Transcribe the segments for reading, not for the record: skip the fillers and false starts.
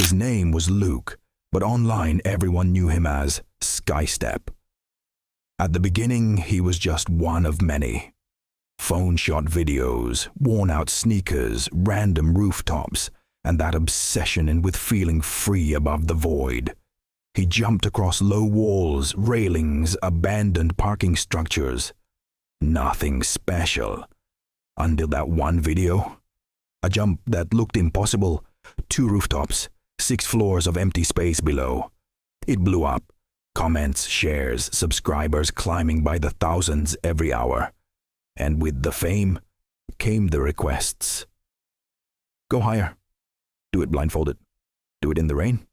His name was Luke, but online everyone knew him as Skystep. At the beginning, he was just one of many. Phone-shot videos, worn-out sneakers, random rooftops, and that obsession with feeling free above the void. He jumped across low walls, railings, abandoned parking structures. Nothing special. Until that one video. A jump that looked impossible. 2 rooftops, 6 floors of empty space below. It blew up. Comments, shares, subscribers climbing by the thousands every hour. And with the fame came the requests. Go higher. Do it blindfolded. Do it in the rain.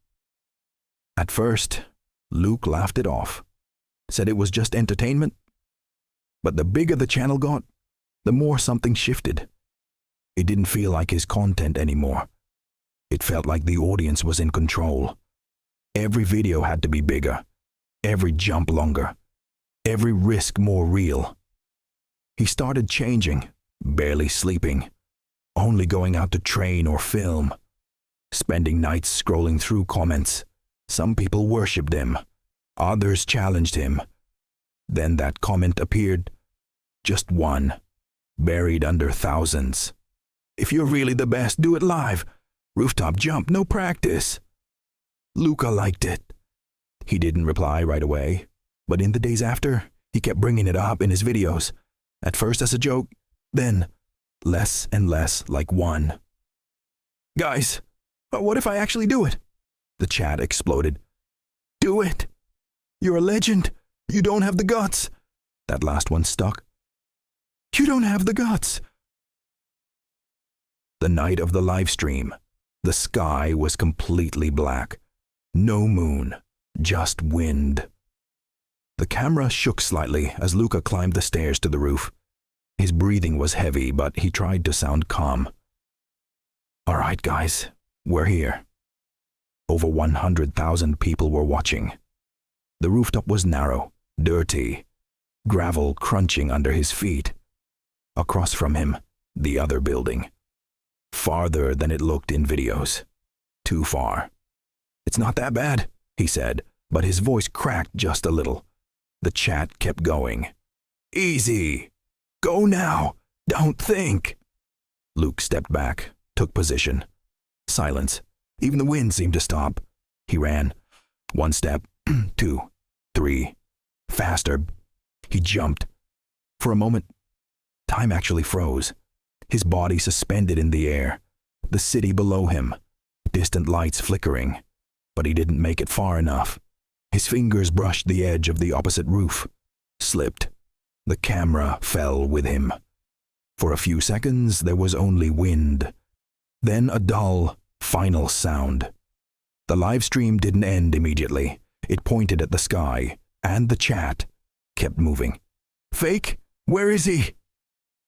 At first, Luke laughed it off. Said it was just entertainment. But the bigger the channel got, the more something shifted. It didn't feel like his content anymore. It felt like the audience was in control. Every video had to be bigger. Every jump longer. Every risk more real. He started changing, barely sleeping, only going out to train or film, spending nights scrolling through comments. Some people worshipped him, others challenged him. Then that comment appeared, just one, buried under thousands. If you're really the best, do it live. Rooftop jump, no practice. Luca liked it. He didn't reply right away, but in the days after, he kept bringing it up in his videos. At first as a joke, then less and less like one. Guys, what if I actually do it? The chat exploded. Do it! You're a legend! You don't have the guts! That last one stuck. You don't have the guts! The night of the live stream, the sky was completely black. No moon, just wind. The camera shook slightly as Luca climbed the stairs to the roof. His breathing was heavy, but he tried to sound calm. All right, guys, we're here. Over 100,000 people were watching. The rooftop was narrow, dirty, gravel crunching under his feet. Across from him, the other building. Farther than it looked in videos. Too far. It's not that bad, he said, but his voice cracked just a little. The chat kept going. Easy. Go now. Don't think. Luke stepped back, took position. Silence. Even the wind seemed to stop. He ran. 1 step, 2, 3. Faster. He jumped. For a moment, time actually froze. His body suspended in the air. The city below him. Distant lights flickering. But he didn't make it far enough. His fingers brushed the edge of the opposite roof. Slipped. The camera fell with him. For a few seconds, there was only wind. Then a dull, final sound. The live stream didn't end immediately. It pointed at the sky, and the chat kept moving. Fake? Where is he?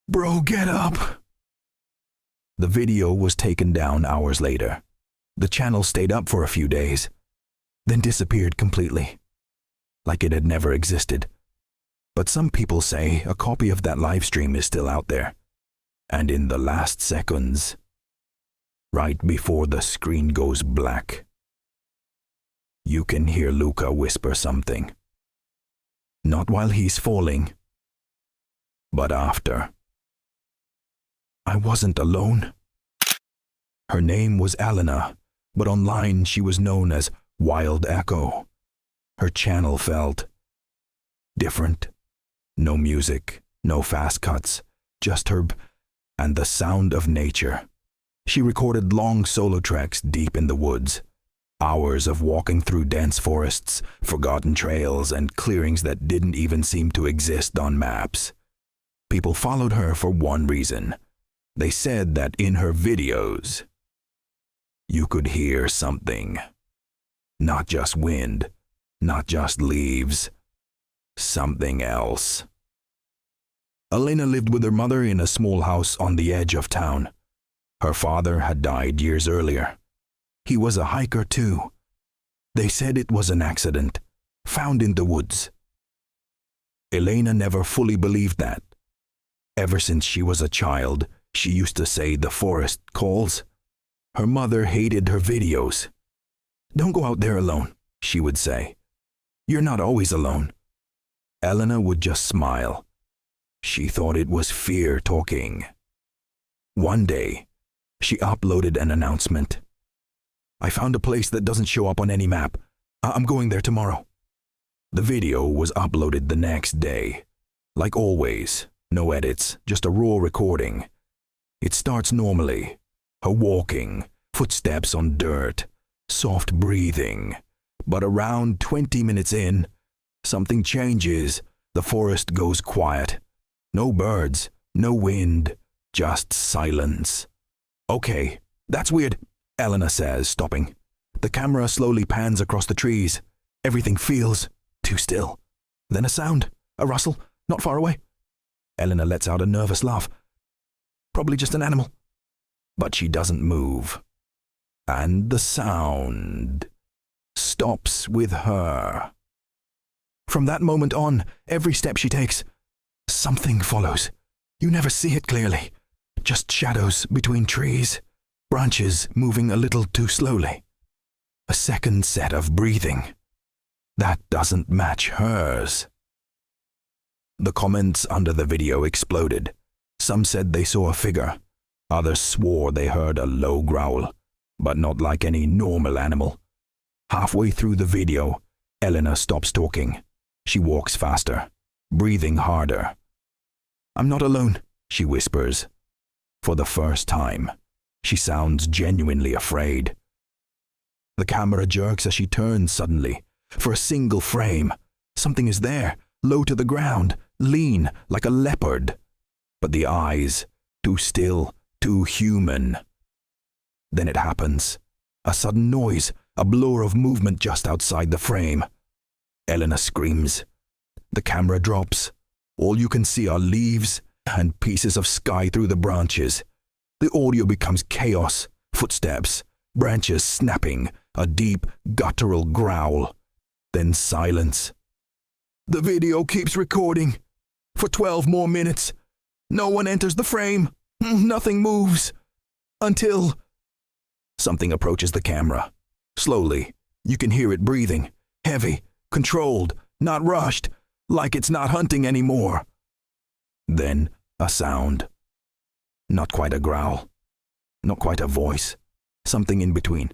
Bro, get up! The video was taken down hours later. The channel stayed up for a few days, then disappeared completely, like it had never existed. But some people say a copy of that live stream is still out there. And in the last seconds, right before the screen goes black, you can hear Luca whisper something. Not while he's falling, but after. I wasn't alone. Her name was Alena, but online she was known as Wild Echo. Her channel felt different. No music, no fast cuts, just her and the sound of nature. She recorded long solo treks deep in the woods, hours of walking through dense forests, forgotten trails, and clearings that didn't even seem to exist on maps. People followed her for one reason. They said that in her videos, you could hear something. Not just wind, not just leaves. Something else. Elena lived with her mother in a small house on the edge of town. Her father had died years earlier. He was a hiker too. They said it was an accident, found in the woods. Elena never fully believed that. Ever since she was a child, she used to say the forest calls. Her mother hated her videos. Don't go out there alone, she would say. You're not always alone. Elena would just smile. She thought it was fear talking. One day, she uploaded an announcement. I found a place that doesn't show up on any map. I'm going there tomorrow. The video was uploaded the next day. Like always, no edits, just a raw recording. It starts normally. Her walking, footsteps on dirt, soft breathing. But around 20 minutes in, something changes. The forest goes quiet. No birds, no wind, just silence. Okay, that's weird, Elena says, stopping. The camera slowly pans across the trees. Everything feels too still. Then a sound, a rustle, not far away. Elena lets out a nervous laugh. Probably just an animal. But she doesn't move. And the sound stops with her. From that moment on, every step she takes, something follows. You never see it clearly. Just shadows between trees, branches moving a little too slowly. A second set of breathing. That doesn't match hers. The comments under the video exploded. Some said they saw a figure. Others swore they heard a low growl, but not like any normal animal. Halfway through the video, Elena stops talking. She walks faster, breathing harder. I'm not alone, she whispers. For the first time, she sounds genuinely afraid. The camera jerks as she turns suddenly. For a single frame, something is there, low to the ground, lean like a leopard. But the eyes, too still, too human. Then it happens. A sudden noise, a blur of movement just outside the frame. Elena screams. The camera drops. All you can see are leaves and pieces of sky through the branches. The audio becomes chaos, footsteps, branches snapping, a deep, guttural growl. Then silence. The video keeps recording. For 12 more minutes. No one enters the frame. Nothing moves. Until something approaches the camera. Slowly, you can hear it breathing. Heavy, controlled, not rushed, like it's not hunting anymore. Then a sound. Not quite a growl. Not quite a voice. Something in between.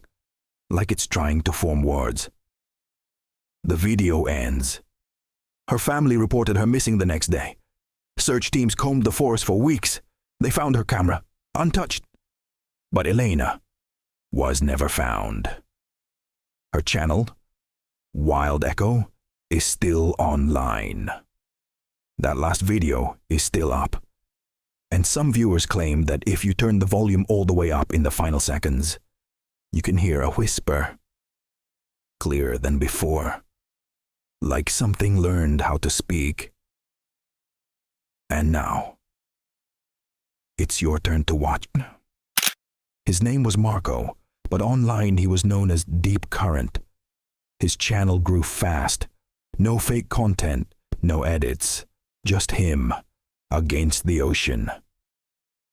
Like it's trying to form words. The video ends. Her family reported her missing the next day. Search teams combed the forest for weeks. They found her camera, untouched. But Elena was never found. Her channel, Wild Echo, is still online. That last video is still up. And some viewers claim that if you turn the volume all the way up in the final seconds, you can hear a whisper. Clearer than before. Like something learned how to speak. And now, it's your turn to watch. His name was Marco, but online he was known as Deep Current. His channel grew fast. No fake content, no edits. Just him, against the ocean.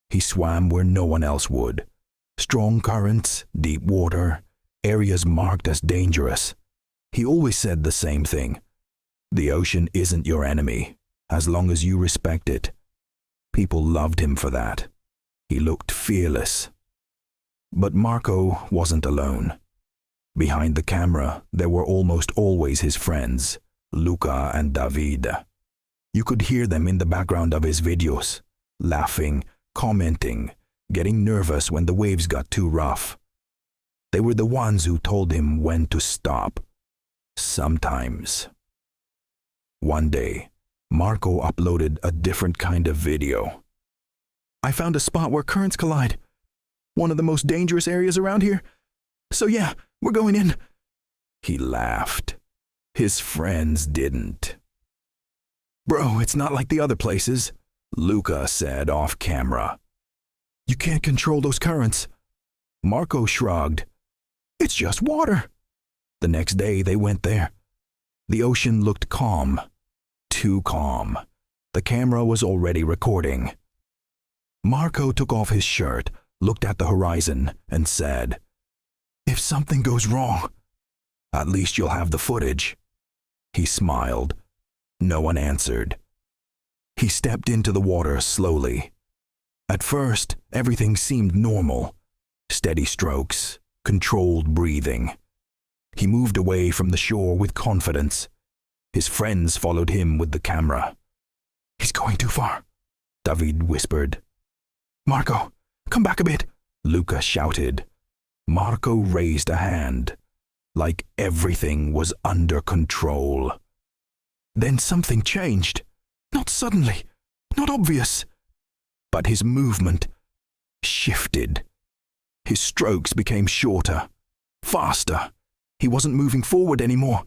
He swam where no one else would. Strong currents, deep water, areas marked as dangerous. He always said the same thing. The ocean isn't your enemy, as long as you respect it. People loved him for that. He looked fearless. But Marco wasn't alone. Behind the camera, there were almost always his friends, Luca and David. You could hear them in the background of his videos, laughing, commenting, getting nervous when the waves got too rough. They were the ones who told him when to stop. Sometimes. One day, Marco uploaded a different kind of video. I found a spot where currents collide. One of the most dangerous areas around here. So yeah, we're going in. He laughed. His friends didn't. Bro, it's not like the other places, Luca said off camera. You can't control those currents. Marco shrugged. It's just water. The next day they went there. The ocean looked calm. Too calm. The camera was already recording. Marco took off his shirt, looked at the horizon, and said, If something goes wrong, At least you'll have the footage." He smiled. No one answered. He stepped into the water slowly. At first, everything seemed normal. Steady strokes, controlled breathing. He moved away from the shore with confidence. His friends followed him with the camera. "He's going too far," David whispered. "Marco, come back a bit," Luca shouted. Marco raised a hand, like everything was under control. Then something changed. Not suddenly, not obvious, but his movement shifted. His strokes became shorter, faster. He wasn't moving forward anymore.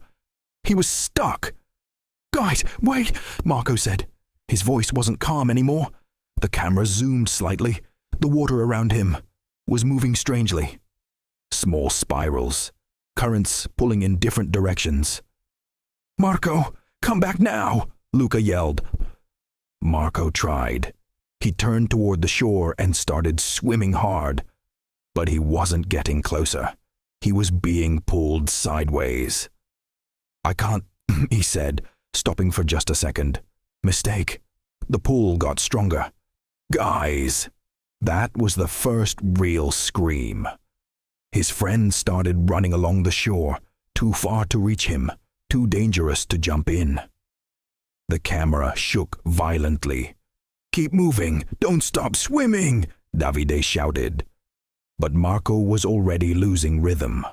He was stuck. "Guys, wait," Marco said. His voice wasn't calm anymore. The camera zoomed slightly. The water around him was moving strangely. Small spirals, currents pulling in different directions. "Marco, come back now," Luca yelled. Marco tried. He turned toward the shore and started swimming hard. But he wasn't getting closer. He was being pulled sideways. "I can't," he said, stopping for just a second. Mistake. The pull got stronger. "Guys!" That was the first real scream. His friends started running along the shore, too far to reach him, too dangerous to jump in. The camera shook violently. "Keep moving! Don't stop swimming!" Davide shouted. But Marco was already losing rhythm.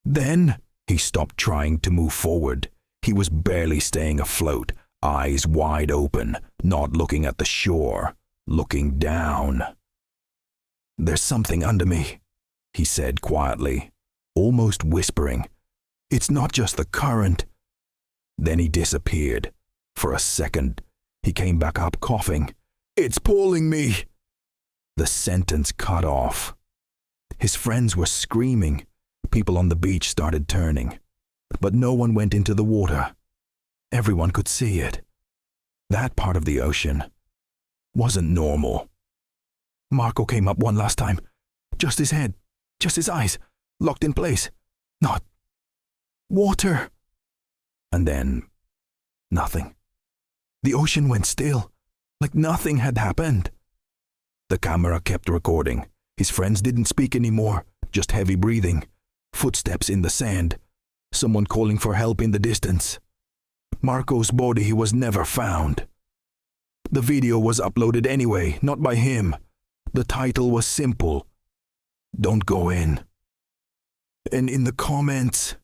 Then he stopped trying to move forward. He was barely staying afloat, eyes wide open, not looking at the shore, looking down. "There's something under me," he said quietly, almost whispering. "It's not just the current." Then he disappeared. For a second, he came back up coughing. "It's pulling me." The sentence cut off. His friends were screaming. People on the beach started turning. But no one went into the water. Everyone could see it. That part of the ocean wasn't normal. Marco came up one last time. Just his head, just his eyes, locked in place. Not water. And then, nothing. The ocean went still, like nothing had happened. The camera kept recording. His friends didn't speak anymore, just heavy breathing, footsteps in the sand, someone calling for help in the distance. Marco's body was never found. The video was uploaded anyway, not by him. The title was simple: "Don't go in." And in the comments,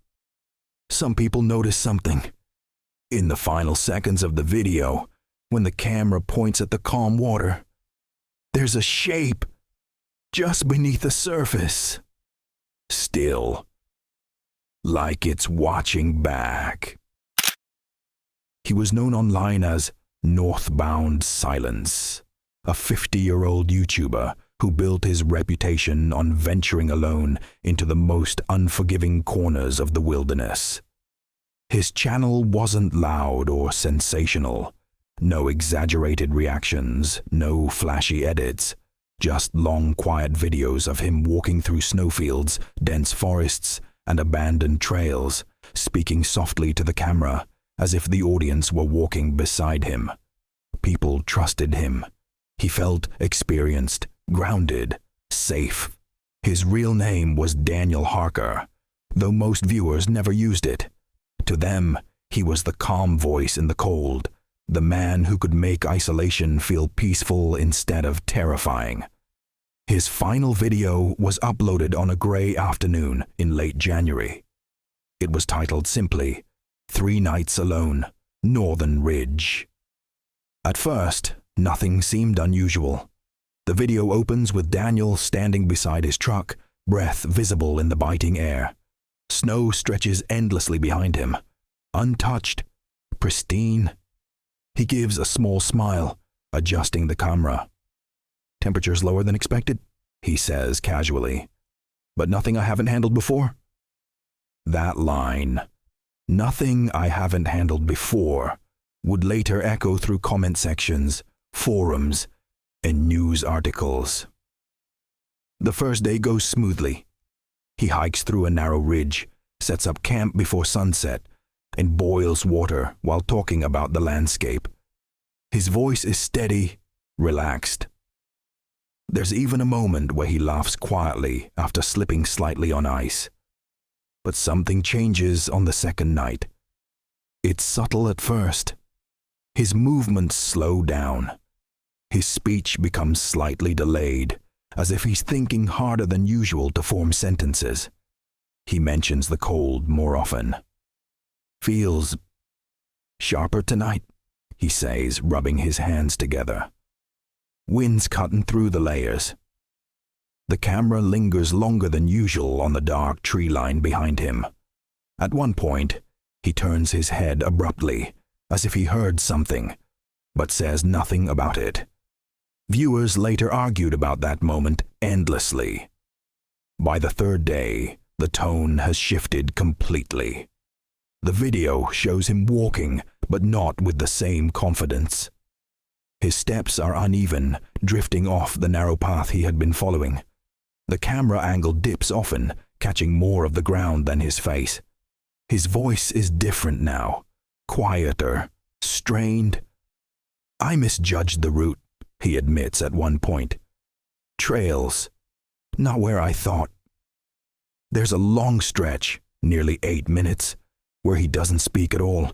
some people noticed something. In the final seconds of the video, when the camera points at the calm water, there's a shape just beneath the surface. Still, like it's watching back. He was known online as Northbound Silence, a 50-year-old YouTuber who built his reputation on venturing alone into the most unforgiving corners of the wilderness. His channel wasn't loud or sensational. No exaggerated reactions, no flashy edits. Just long, quiet videos of him walking through snowfields, dense forests, and abandoned trails, speaking softly to the camera, as if the audience were walking beside him. People trusted him. He felt experienced, grounded, safe. His real name was Daniel Harker, though most viewers never used it. To them, he was the calm voice in the cold, the man who could make isolation feel peaceful instead of terrifying. His final video was uploaded on a gray afternoon in late January. It was titled simply, 3 Nights Alone, Northern Ridge. At first, nothing seemed unusual. The video opens with Daniel standing beside his truck, breath visible in the biting air. Snow stretches endlessly behind him, untouched, pristine. He gives a small smile, adjusting the camera. "Temperature's lower than expected," he says casually. "But nothing I haven't handled before?" That line, "nothing I haven't handled before," would later echo through comment sections, forums, and news articles. The first day goes smoothly. He hikes through a narrow ridge, sets up camp before sunset, and boils water while talking about the landscape. His voice is steady, relaxed. There's even a moment where he laughs quietly after slipping slightly on ice. But something changes on the second night. It's subtle at first. His movements slow down. His speech becomes slightly delayed, as if he's thinking harder than usual to form sentences. He mentions the cold more often. "Feels sharper tonight," he says, rubbing his hands together. Wind's cutting through the layers. The camera lingers longer than usual on the dark tree line behind him. At one point, he turns his head abruptly, as if he heard something, but says nothing about it. Viewers later argued about that moment endlessly. By the third day, the tone has shifted completely. The video shows him walking, but not with the same confidence. His steps are uneven, drifting off the narrow path he had been following. The camera angle dips often, catching more of the ground than his face. His voice is different now, quieter, strained. "I misjudged the route," he admits at one point. "Trails, not where I thought." There's a long stretch, nearly 8 minutes, where he doesn't speak at all,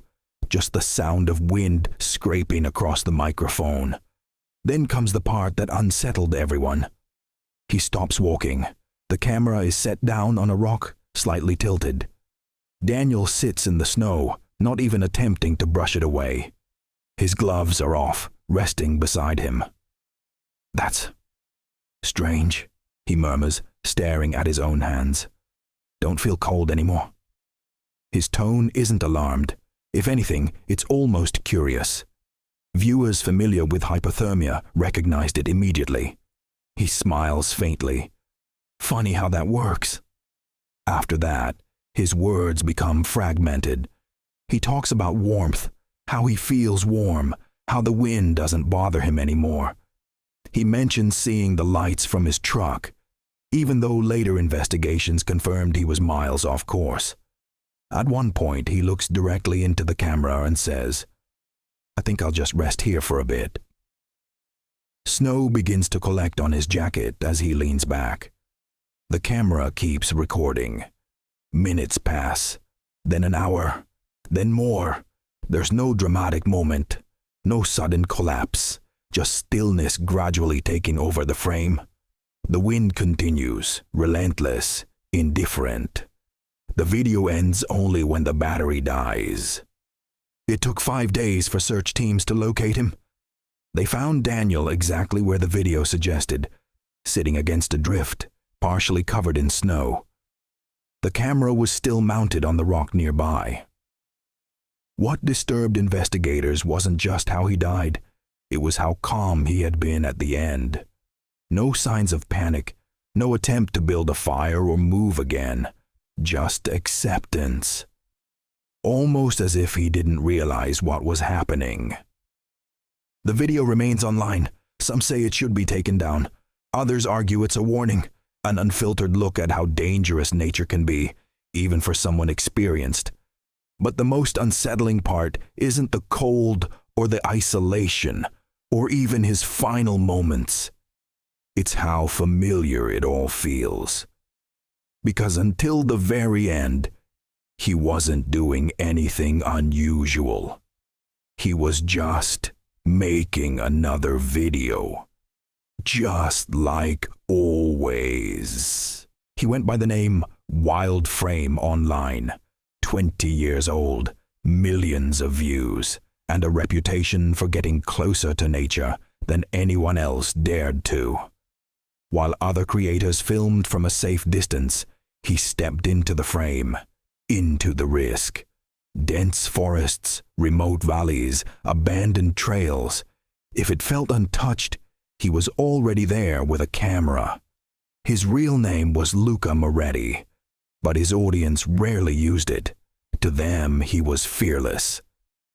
just the sound of wind scraping across the microphone. Then comes the part that unsettled everyone. He stops walking. The camera is set down on a rock, slightly tilted. Daniel sits in the snow, not even attempting to brush it away. His gloves are off, resting beside him. "That's strange," he murmurs, staring at his own hands. "Don't feel cold anymore." His tone isn't alarmed. If anything, it's almost curious. Viewers familiar with hypothermia recognized it immediately. He smiles faintly. "Funny how that works." After that, his words become fragmented. He talks about warmth, how he feels warm, how the wind doesn't bother him anymore. He mentions seeing the lights from his truck, even though later investigations confirmed he was miles off course. At one point, he looks directly into the camera and says, "I think I'll just rest here for a bit." Snow begins to collect on his jacket as he leans back. The camera keeps recording. Minutes pass, then an hour, then more. There's no dramatic moment, no sudden collapse, just stillness gradually taking over the frame. The wind continues, relentless, indifferent. The video ends only when the battery dies. It took 5 days for search teams to locate him. They found Daniel exactly where the video suggested, sitting against a drift, partially covered in snow. The camera was still mounted on the rock nearby. What disturbed investigators wasn't just how he died, it was how calm he had been at the end. No signs of panic, no attempt to build a fire or move again. Just acceptance. Almost as if he didn't realize what was happening. The video remains online. Some say it should be taken down. Others argue it's a warning, an unfiltered look at how dangerous nature can be, even for someone experienced. But the most unsettling part isn't the cold or the isolation, or even his final moments. It's how familiar it all feels. Because until the very end, he wasn't doing anything unusual. He was just making another video. Just like always. He went by the name Wild Frame online. 20 years old, millions of views, and a reputation for getting closer to nature than anyone else dared to. While other creators filmed from a safe distance, he stepped into the frame, into the risk. Dense forests, remote valleys, abandoned trails. If it felt untouched, he was already there with a camera. His real name was Luca Moretti, but his audience rarely used it. To them, he was fearless.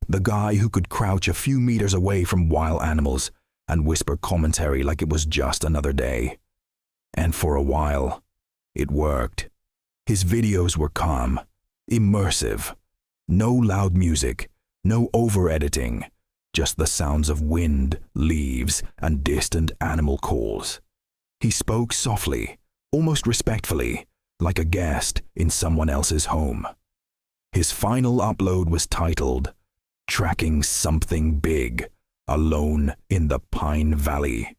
The guy who could crouch a few meters away from wild animals and whisper commentary like it was just another day. And for a while, it worked. His videos were calm, Immersive. No loud music, no over-editing, just the sounds of wind, leaves, and distant animal calls. He spoke softly, almost respectfully, like a guest in someone else's home. His final upload was titled, "Tracking Something Big, Alone in the Pine Valley."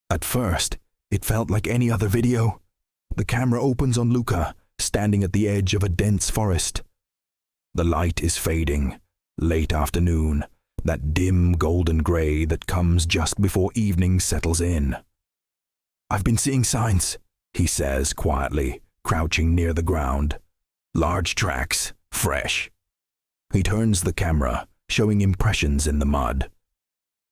At first, it felt like any other video. The camera opens on Luca, standing at the edge of a dense forest. The light is fading, late afternoon, that dim golden gray that comes just before evening settles in. "I've been seeing signs," he says quietly, crouching near the ground. "Large tracks, fresh." He turns the camera, showing impressions in the mud.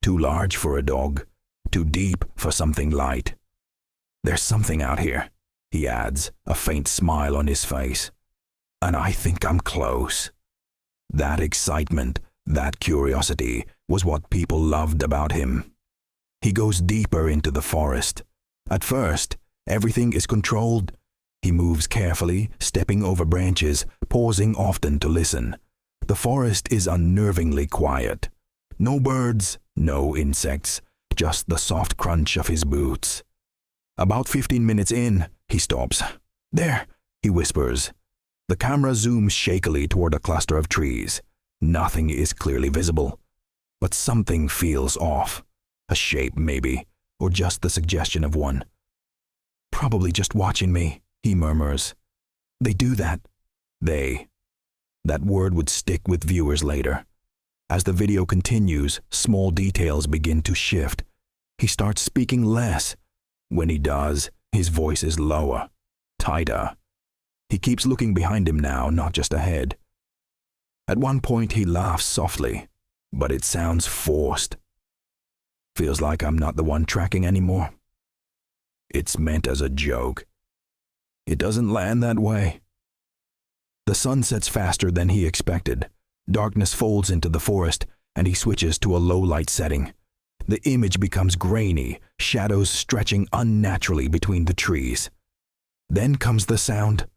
Too large for a dog, too deep for something light. "There's something out here," he adds, a faint smile on his face. "And I think I'm close." That excitement, that curiosity, was what people loved about him. He goes deeper into the forest. At first, everything is controlled. He moves carefully, stepping over branches, pausing often to listen. The forest is unnervingly quiet. No birds, no insects, just the soft crunch of his boots. About 15 minutes in, he stops. "There," he whispers. The camera zooms shakily toward a cluster of trees. Nothing is clearly visible, but something feels off. A shape, maybe, or just the suggestion of one. "Probably just watching me," he murmurs. "They do that." They. That word would stick with viewers later. As the video continues, small details begin to shift. He starts speaking less. When he does, his voice is lower, tighter. He keeps looking behind him now, not just ahead. At one point he laughs softly, but it sounds forced. "Feels like I'm not the one tracking anymore." It's meant as a joke. It doesn't land that way. The sun sets faster than he expected. Darkness folds into the forest, and he switches to a low-light setting. The image becomes grainy, shadows stretching unnaturally between the trees. Then comes the sound.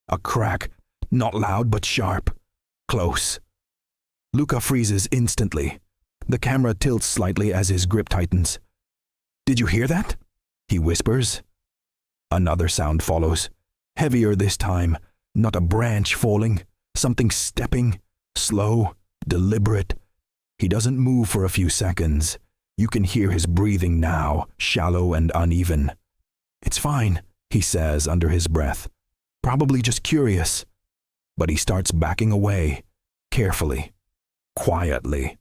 A crack, not loud but sharp. Close. Luca freezes instantly. The camera tilts slightly as his grip tightens. "Did you hear that?" he whispers. Another sound follows, heavier this time, not a branch falling, something stepping, slow, deliberate. He doesn't move for a few seconds. You can hear his breathing now, shallow and uneven. "It's fine," he says under his breath. "Probably just curious." But he starts backing away, carefully, quietly.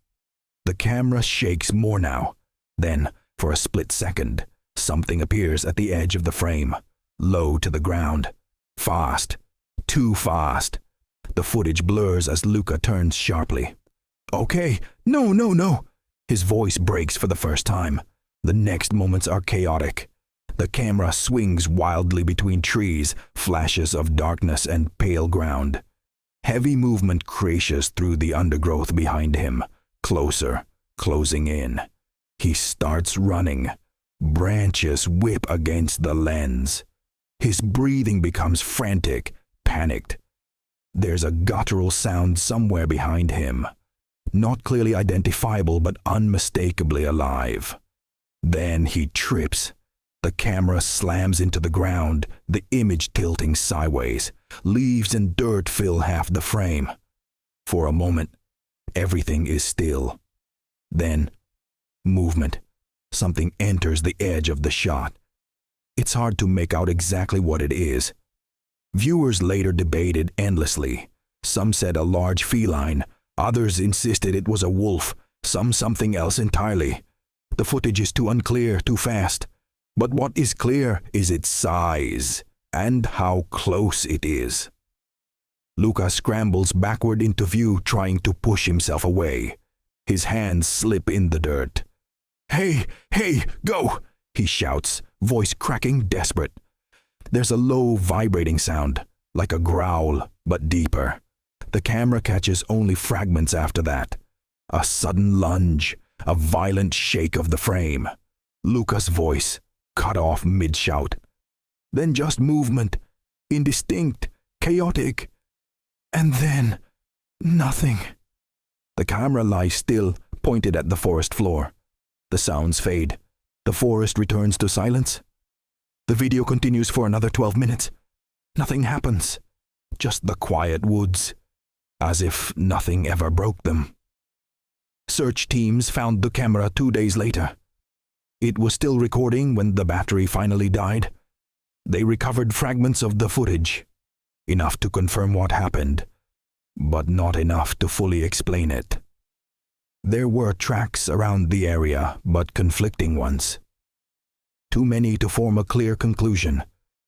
The camera shakes more now. Then, for a split second, something appears at the edge of the frame, low to the ground. Fast. Too fast. The footage blurs as Luca turns sharply. "Okay, no." His voice breaks for the first time. The next moments are chaotic. The camera swings wildly between trees, flashes of darkness and pale ground. Heavy movement crashes through the undergrowth behind him, closer, closing in. He starts running. Branches whip against the lens. His breathing becomes frantic, panicked. There's a guttural sound somewhere behind him. Not clearly identifiable, but unmistakably alive. Then he trips. The camera slams into the ground, the image tilting sideways. Leaves and dirt fill half the frame. For a moment, everything is still. Then, movement. Something enters the edge of the shot. It's hard to make out exactly what it is. Viewers later debated endlessly. Some said a large feline. Others insisted it was a wolf. Some something else entirely. The footage is too unclear, too fast. But what is clear is its size and how close it is. Luca scrambles backward into view, trying to push himself away. His hands slip in the dirt. Hey, go!" he shouts, voice cracking, desperate. There's a low, vibrating sound, like a growl, but deeper. The camera catches only fragments after that. A sudden lunge, a violent shake of the frame. Luca's voice, cut off mid-shout. Then just movement, indistinct, chaotic. And then, nothing. The camera lies still, pointed at the forest floor. The sounds fade. The forest returns to silence. The video continues for another 12 minutes. Nothing happens. Just the quiet woods, as if nothing ever broke them. Search teams found the camera 2 days later. It was still recording when the battery finally died. They recovered fragments of the footage, enough to confirm what happened, but not enough to fully explain it. There were tracks around the area, but conflicting ones. Too many to form a clear conclusion.